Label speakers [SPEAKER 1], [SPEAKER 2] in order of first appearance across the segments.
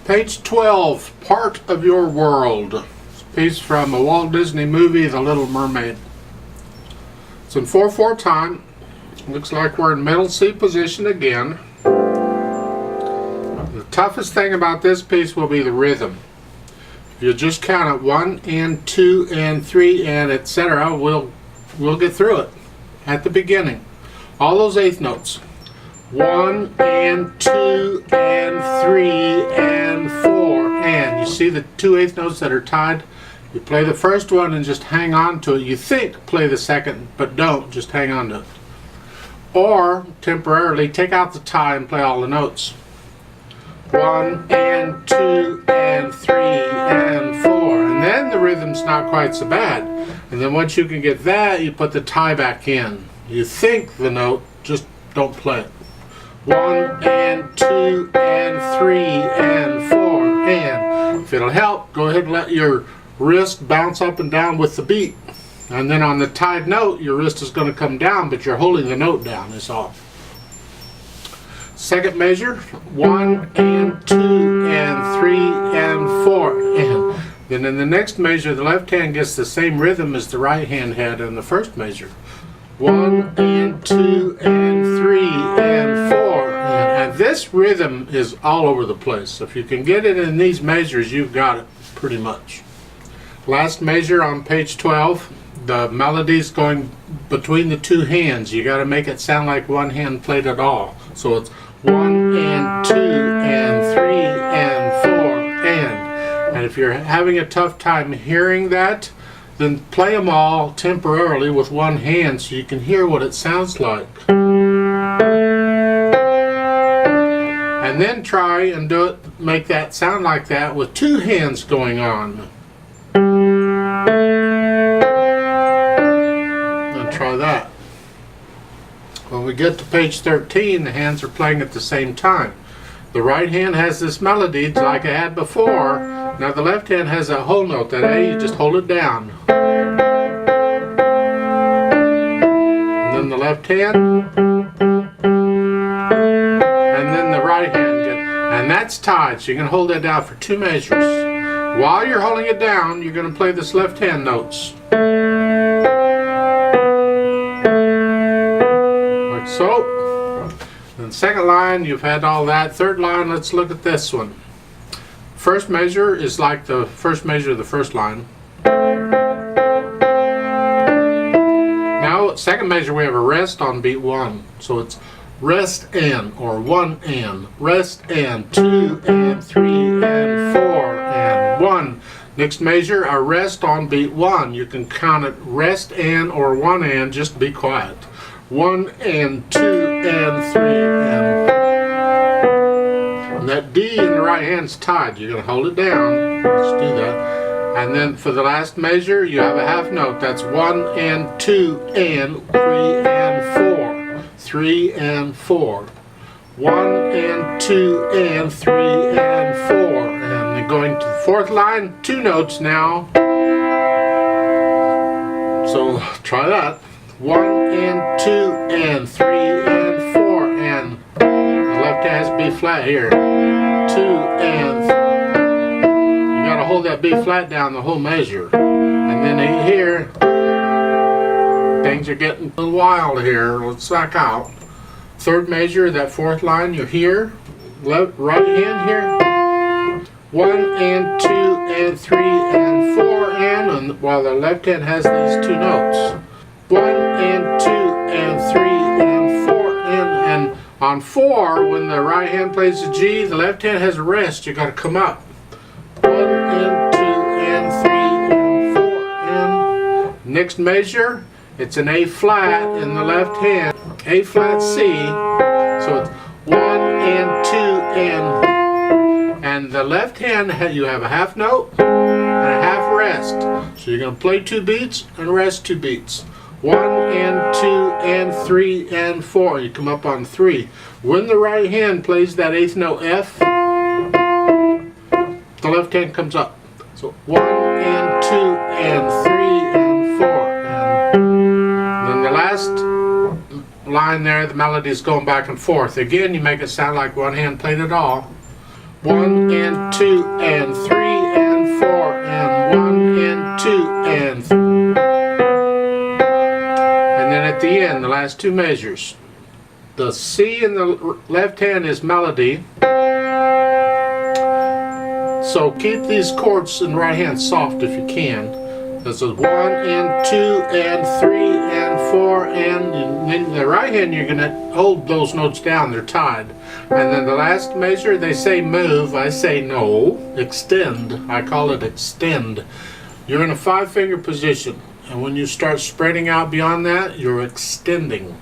[SPEAKER 1] Page 12, Part of Your World. It's a piece from a Walt Disney movie, The Little Mermaid. It's in 4/4 time. Looks like we're in middle C position again. The toughest thing about this piece will be the rhythm. If you just count it 1 and 2 and 3 and etc., we'll get through it at the beginning. All those eighth notes. 1 and 2 and 3 and 4 and. You see the two eighth notes that are tied? You play the first one and just hang on to it. You think play the second, but don't. Just hang on to it. Or temporarily take out the tie and play all the notes. 1 and 2 and 3 and 4. And then the rhythm's not quite so bad. And then once you can get that, you put the tie back in. You think the note, just don't play it. 1 and 2 and 3 and 4 and. If it'll help, go ahead and let your wrist bounce up and down with the beat. And then on the tied note, your wrist is going to come down, but you're holding the note down, is all. Second measure, 1 and 2 and 3 and 4 and. Then in the next measure, the left hand gets the same rhythm as the right hand had in the first measure. 1 and 2 and 3 and 4 and this rhythm is all over the place. If you can get it in these measures, you've got it pretty much. Last measure on page 12, the melody's going between the two hands. You got to make it sound like one hand played it all. So it's 1 and 2 and 3 and 4 and if you're having a tough time hearing that, then play them all temporarily with one hand so you can hear what it sounds like. And then try and do it, make that sound like that with two hands going on. And try that. When we get to page 13, the hands are playing at the same time. The right hand has this melody like I had before. Now the left hand has that whole note, that A, you just hold it down. And then the left hand. And then the right hand. And that's tied, so you can hold that down for two measures. While you're holding it down, you're going to play this left hand notes. Like so. Then second line, you've had all that. Third line, let's look at this one. First measure is like the first measure of the first line. Now, second measure, we have a rest on beat 1. So it's rest and, or 1 and, rest and, 2 and, 3 and, 4 and, 1. Next measure, a rest on beat 1. You can count it rest and or 1 and, just be quiet. 1 and 2 and 3 and. And that D in the right hand's tied. You're going to hold it down. Let's do that. And then for the last measure, you have a half note. That's 1 and 2 and 3 and 4. 3 and 4. 1 and 2 and 3 and 4. And then going to the fourth line, two notes now. So try that. 1 and 2 and 3 and 4 and the left hand has B flat here. 2 and you gotta hold that B flat down the whole measure. And then here, things are getting a little wild here. Let's back out. Third measure, that fourth line, you're here. Left, right hand here. 1 and 2 and 3 and 4 and while the left hand has these two notes. 1 and 2 and 3 and 4 and on 4, when the right hand plays the G, the left hand has a rest. You got to come up. 1 and 2 and 3 and 4 and next measure, it's an A flat in the left hand. A flat C. So it's 1 and 2 and the left hand you have a half note and a half rest. So you're going to play 2 beats and rest 2 beats. 1 and 2 and 3 and 4. You come up on 3. When the right hand plays that eighth note F, the left hand comes up. So 1 and 2 and 3 and 4. And then the last line there, the melody is going back and forth. Again, you make it sound like one hand played it all. 1 and 2 and 3 and 4 and 1 and 2 and 3. And then at the end, the last two measures. The C in the left hand is melody. So keep these chords in the right hand soft if you can. This is 1 and 2 and 3 and 4 and in the right hand you're going to hold those notes down, they're tied. And then the last measure, they say move, I say no, extend. I call it extend. You're in a 5-finger position, and when you start spreading out beyond that, you're extending.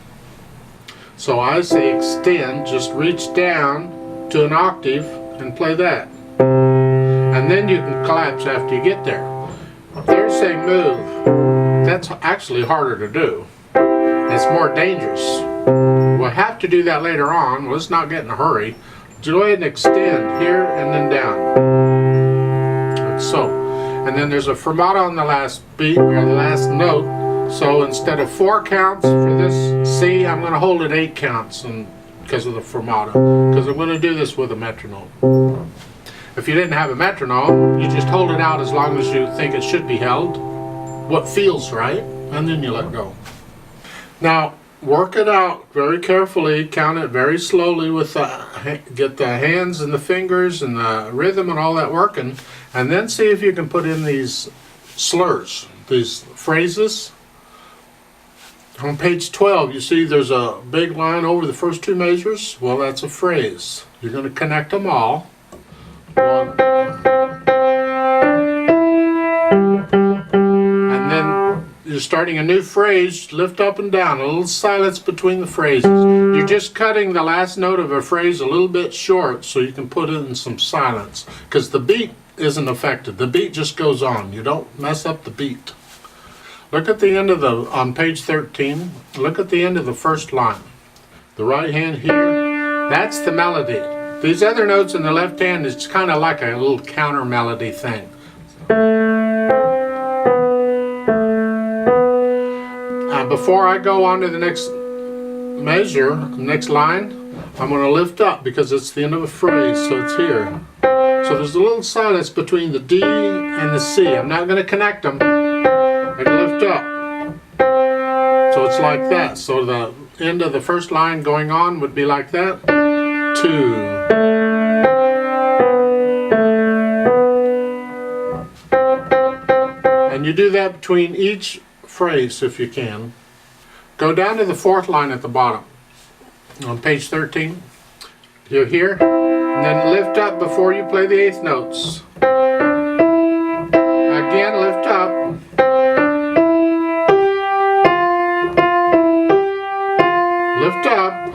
[SPEAKER 1] So I say extend, just reach down to an octave and play that. And then you can collapse after you get there. They're saying move. That's actually harder to do. It's more dangerous. We'll have to do that later on. Let's not get in a hurry. Go ahead and extend here and then down. Like so. And then there's a fermata on the last beat, or the last note. So instead of 4 counts for this C, I'm going to hold it 8 counts because of the fermata. Because I'm going to do this with a metronome. If you didn't have a metronome, you just hold it out as long as you think it should be held, what feels right, and then you let go. Now, work it out very carefully, count it very slowly with get the hands and the fingers and the rhythm and all that working, and then see if you can put in these slurs, these phrases. On page 12, you see there's a big line over the first 2 measures. Well, that's a phrase. You're going to connect them all. 1. And then you're starting a new phrase, lift up and down, a little silence between the phrases. You're just cutting the last note of a phrase a little bit short so you can put in some silence, because the beat isn't affected. The beat just goes on. You don't mess up the beat. Look at the end of on page 13, look at the end of the first line. The right hand here, that's the melody. These other notes in the left hand is kind of like a little counter melody thing. Before I go on to the next measure, next line, I'm going to lift up because it's the end of a phrase, so it's here. So there's a little silence between the D and the C. I'm not going to connect them. I can lift up. So it's like that. So the end of the first line going on would be like that. 2. And you do that between each phrase if you can. Go down to the 4th line at the bottom on page 13. You're here, and then lift up before you play the 8th notes. Again, lift up. Lift up.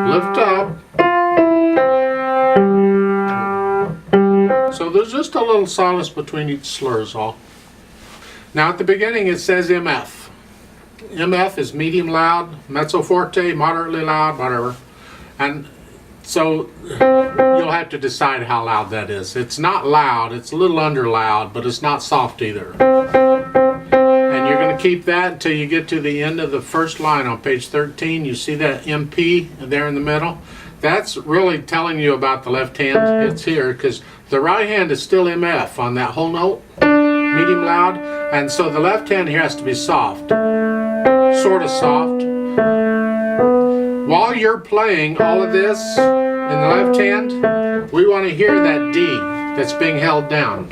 [SPEAKER 1] Lift up. So there's just a little silence between each slurs all. Now at the beginning it says MF. MF is medium loud, mezzo forte, moderately loud, whatever. And so you'll have to decide how loud that is. It's not loud, it's a little under loud, but it's not soft either. And you're going to keep that until you get to the end of the first line on page 13. You see that MP there in the middle? That's really telling you about the left hand. It's here because the right hand is still MF on that whole note, medium loud, and so the left hand here has to be soft, sort of soft. While you're playing all of this in the left hand, we want to hear that D that's being held down.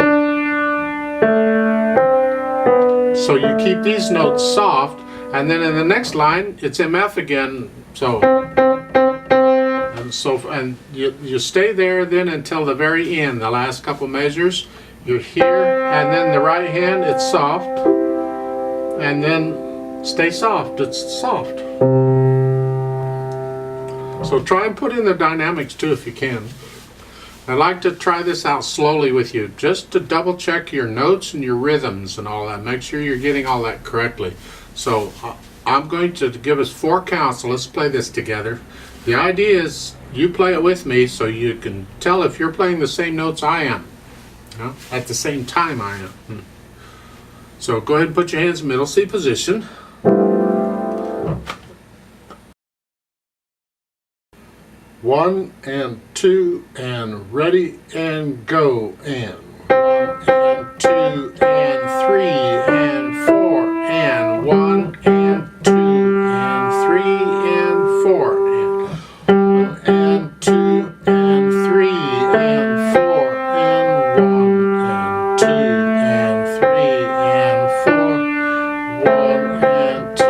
[SPEAKER 1] So you keep these notes soft, and then in the next line it's MF again. And you stay there then until the very end, the last couple measures. You're here, and then the right hand, it's soft, and then stay soft, it's soft. So try and put in the dynamics too if you can. I'd like to try this out slowly with you, just to double check your notes and your rhythms and all that. Make sure you're getting all that correctly. So I'm going to give us 4 counts, so let's play this together. The idea is you play it with me so you can tell if you're playing the same notes I am. At the same time I am. So go ahead and put your hands in middle C position. 1, 1 and 2 and ready and go, and 1 and 2 and 3 and 4 and 1 and 2 and 3 and 4 and 1 and 2 and 3 and 4 and 1 and 2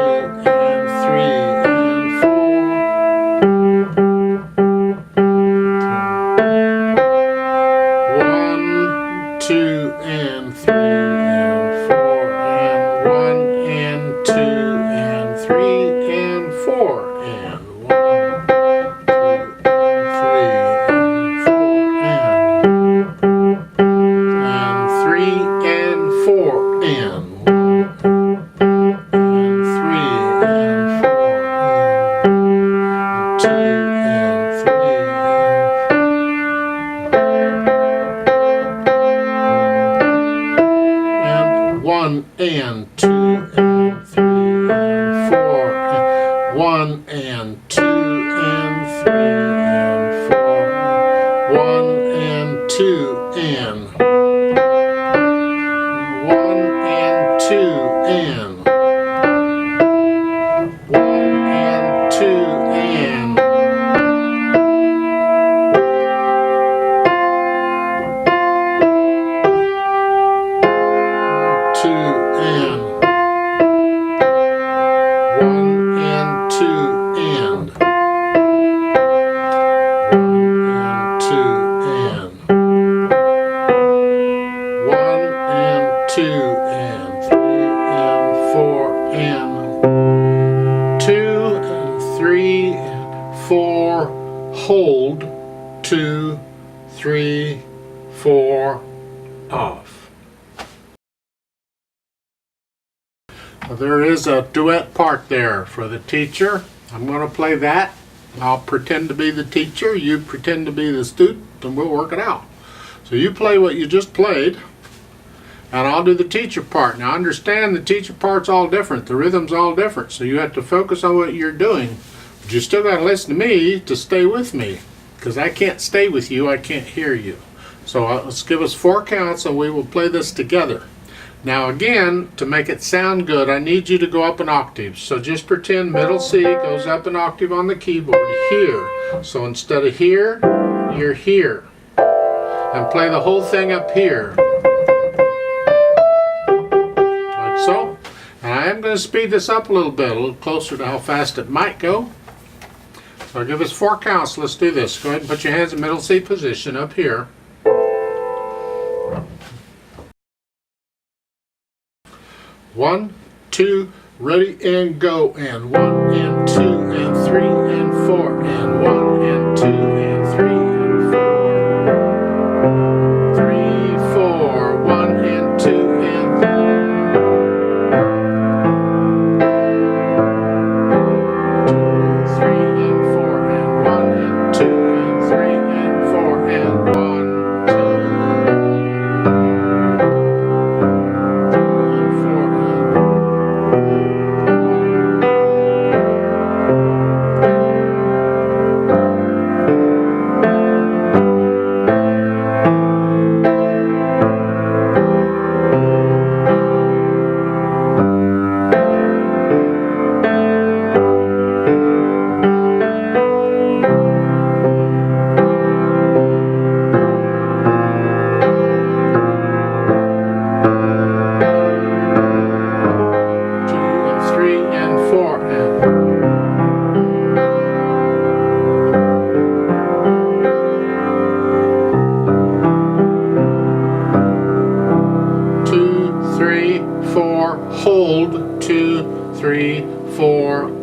[SPEAKER 1] and 3 and 4 1 and 2 and 3 and 4 1 2 and 3 and 4 and 1 and 2 and 3 and 4 and 1 2 and 3 and 4 and 3 and 4 and 1 and 3 and 4 and 2 and 3 and 1 and 2 and 3 and 4 and 1 and 2 and 3 and 4 1 and 2 and 1 and 2 and 1 and 2 and 2 and 1 and 2 and 1 and 2 and 1 and 2 and 3 and 4 and 2 and 3 and 4 hold 2 3 4 off. Well, there is a duet part there for the teacher. I'm going to play that. I'll pretend to be the teacher, you pretend to be the student, and we'll work it out. So you play what you just played, and I'll do the teacher part. Now understand the teacher part's all different, the rhythm's all different, so you have to focus on what you're doing. But you still got to listen to me to stay with me, because I can't stay with you, I can't hear you. So let's give us 4 counts and we will play this together. Now again, to make it sound good, I need you to go up an octave. So just pretend middle C goes up an octave on the keyboard here. So instead of here, you're here. And play the whole thing up here. Like so. And I am going to speed this up a little bit, a little closer to how fast it might go. So I'll give us 4 counts. Let's do this. Go ahead and put your hands in middle C position up here. 1, 2, ready and go, and 1 and 2 and 3 and 4 and 1 and 2 and 3 and 4 3 4 1 and 2 and 3 and 4 and 1 and 2 and 3 and 4 and 1 hold 2 3 4